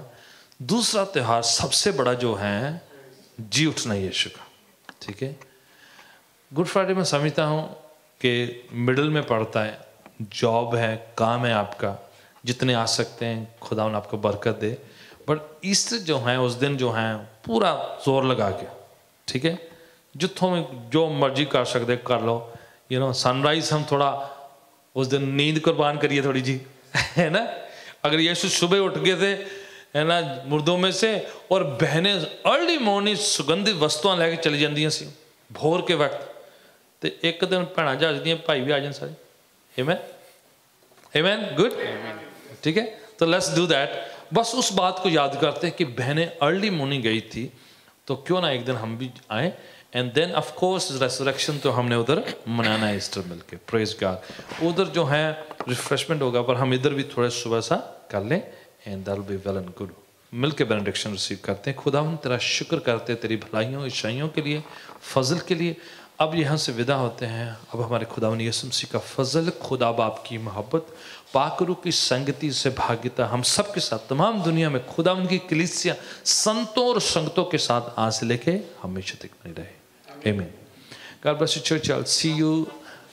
दूसरा त्योहार सबसे बड़ा जो है जी उठना यीशु का, ठीक है। गुड फ्राइडे में समझता हूँ कि मिडिल में पड़ता है, जॉब है, काम है आपका, जितने आ सकते हैं खुदा ने आपको बरकत दे। बट ईस्टर जो है उस दिन जो है पूरा जोर लगा के, ठीक है, जितों में जो मर्जी कर सकते कर लो। सनराइज हम थोड़ा उस दिन नींद कुर्बान करिए थोड़ी जी, है ना। अगर यीशु सुबह उठ गए थे, है ना, मुर्दों में से, और बहनें अर्ली मॉर्निंग सुगंधित वस्तुआं लैके चली जांदियां सी भोर के वक्त, तो एक दिन भैणा जजदियां भाई भी आ जान सारे। आमीन, आमीन, गुड, ठीक है। तो लेट्स डू दैट। बस उस बात को याद करते हैं कि बहनें अर्ली मॉर्निंग गई थी, तो क्यों ना एक दिन हम भी आए। And then of course resurrection तो हमने उधर मनाना है ईस्टर मिलके। Praise God. उधर जो है रिफ्रेशमेंट होगा पर हम इधर भी थोड़ा सुबह सा कर लें and that will be well and good. मिलके बेनेडिक्शन रिसीव करते हैं। खुदा हम तेरा शुक्र करते हैं तेरी भलाइयों ईशाइयों के लिए, फजल के लिए। अब यहाँ से विदा होते हैं। अब हमारे खुदावन यीशु मसीह का फजल, खुदा बाप की मोहब्बत, पाक रूह की संगति से भाग्यता हम सब के साथ तमाम दुनिया में खुदावन की कलीसिया संतों और संगतों के साथ आज से लेके हमेशा तक बनी रहे। आमीन। God bless you church. I'll see you